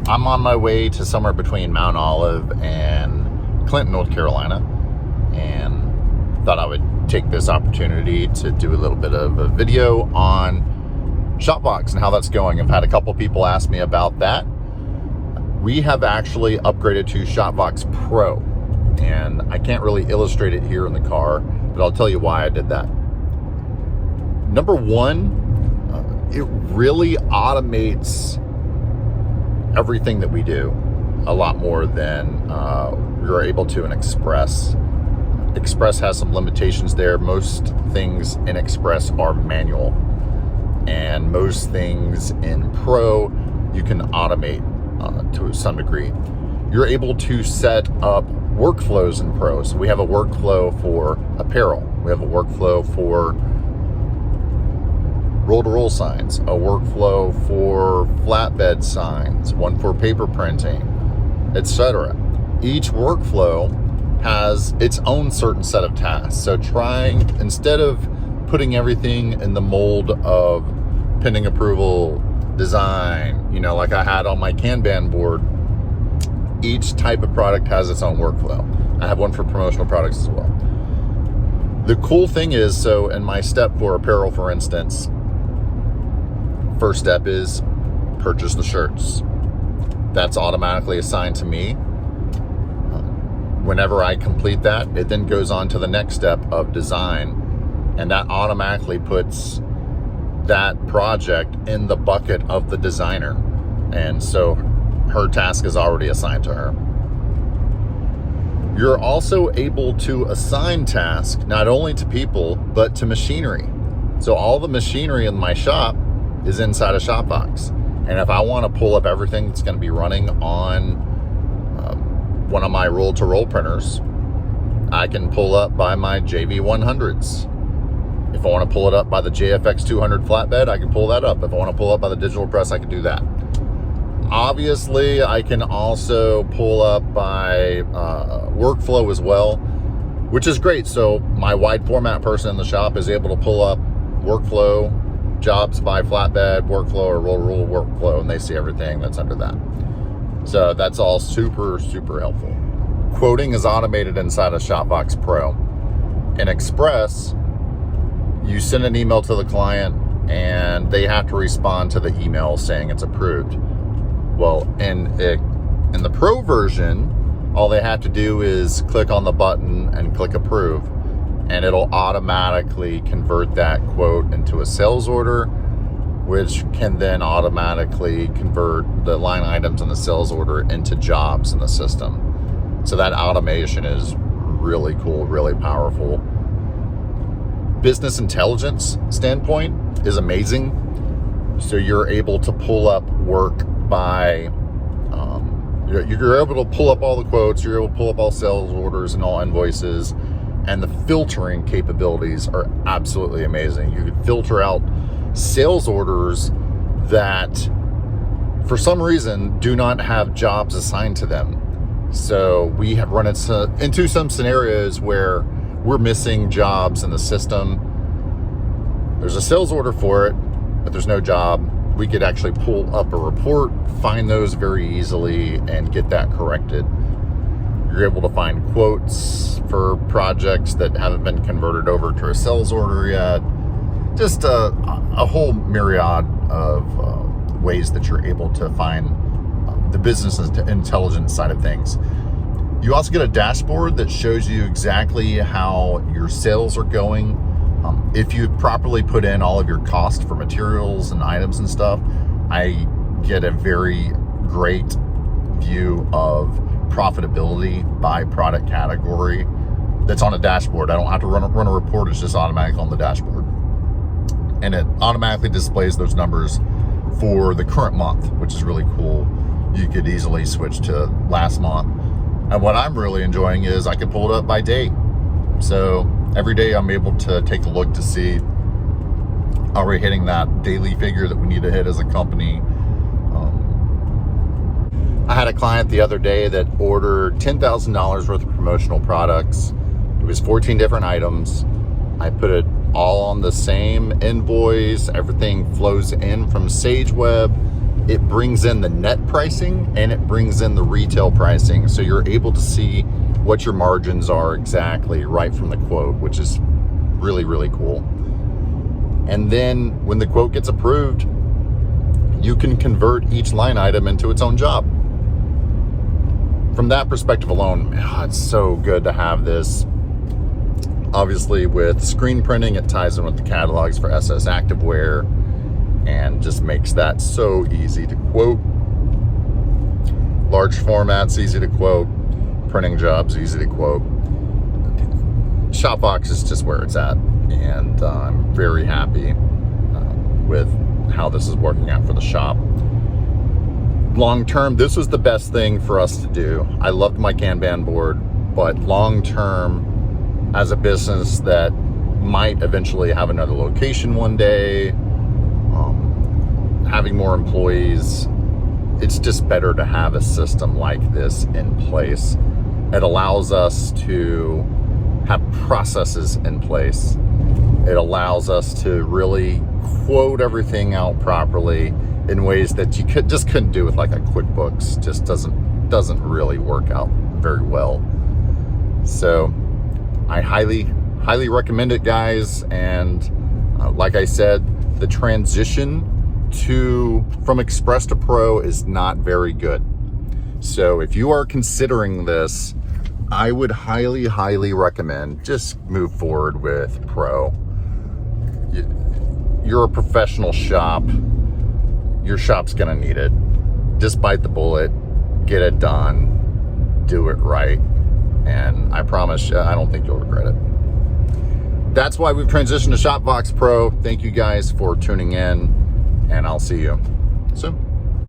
I'm on my way to somewhere between Mount Olive and Clinton, North Carolina, and thought I would take this opportunity to do a little bit of a video on shopVOX and how that's going. I've had a couple people ask me about that. We have actually upgraded to shopVOX Pro, and I can't really illustrate it here in the car, but I'll tell you why I did that. Number one, it really automates everything that we do a lot more than we were able to in Express. Express has some limitations there. Most things in Express are manual, and most things in Pro you can automate to some degree. You're able to set up workflows in Pro. So we have a workflow for apparel. We have a workflow for roll-to-roll signs, a workflow for flatbed signs, one for paper printing, etc. Each workflow has its own certain set of tasks. So instead of putting everything in the mold of pending approval, design, like I had on my Kanban board, each type of product has its own workflow. I have one for promotional products as well. The cool thing is, so in my step for apparel, for instance, first step is purchase the shirts. That's automatically assigned to me. Whenever I complete that, it then goes on to the next step of design, and that automatically puts that project in the bucket of the designer. And so her task is already assigned to her. You're also able to assign tasks not only to people, but to machinery. So all the machinery in my shop is inside of shopVOX. And if I want to pull up everything that's going to be running on one of my roll-to-roll printers, I can pull up by my JV100s. If I want to pull it up by the JFX 200 flatbed, I can pull that up. If I want to pull up by the digital press, I can do that. Obviously, I can also pull up by workflow as well, which is great. So my wide format person in the shop is able to pull up workflow, jobs by flatbed, workflow, or roll workflow, and they see everything that's under that. So that's all super, super helpful. Quoting is automated inside of shopVOX Pro. In Express, you send an email to the client and they have to respond to the email saying it's approved. Well, in the Pro version, all they have to do is click on the button and click approve, and it'll automatically convert that quote into a sales order, which can then automatically convert the line items in the sales order into jobs in the system. So that automation is really cool, really powerful. Business intelligence standpoint is amazing. So you're able to pull up work by, you're able to pull up all the quotes, you're able to pull up all sales orders and all invoices, and the filtering capabilities are absolutely amazing. You can filter out sales orders that for some reason do not have jobs assigned to them. So we have run into some scenarios where we're missing jobs in the system. There's a sales order for it, but there's no job. We could actually pull up a report, find those very easily, and get that corrected. You're able to find quotes for projects that haven't been converted over to a sales order yet. Just a whole myriad of ways that you're able to find the business intelligence side of things. You also get a dashboard that shows you exactly how your sales are going. If you properly put in all of your cost for materials and items and stuff, I get a very great view of profitability by product category that's on a dashboard. I don't have to run a report. It's just automatic on the dashboard. And it automatically displays those numbers for the current month, which is really cool. You could easily switch to last month. And what I'm really enjoying is I can pull it up by day. So every day I'm able to take a look to see, are we hitting that daily figure that we need to hit as a company? I had a client the other day that ordered $10,000 worth of promotional products. It was 14 different items. I put it all on the same invoice. Everything flows in from SageWeb. it brings in the net pricing and it brings in the retail pricing. So you're able to see what your margins are exactly right from the quote, which is really, really cool. And then when the quote gets approved, you can convert each line item into its own job. From that perspective alone, it's so good to have this. Obviously with screen printing, it ties in with the catalogs for SS Activewear and just makes that so easy to quote. Large formats, easy to quote. Printing jobs, easy to quote. shopVOX is just where it's at, and I'm very happy with how this is working out for the shop. Long term, this was the best thing for us to do. I loved my Kanban board, but long term, as a business that might eventually have another location one day, having more employees, it's just better to have a system like this in place. It allows us to have processes in place. It allows us to really quote everything out properly in ways that you couldn't do with like a QuickBooks. Just doesn't really work out very well. So I highly recommend it, guys. And like I said, the transition from Express to Pro is not very good. So if you are considering this, I would highly recommend just move forward with Pro. You're a professional shop. Your shop's gonna need it. Just bite the bullet, get it done, do it right, and I promise you, I don't think you'll regret it. That's why we've transitioned to shopVOX Pro. Thank you guys for tuning in, and I'll see you soon.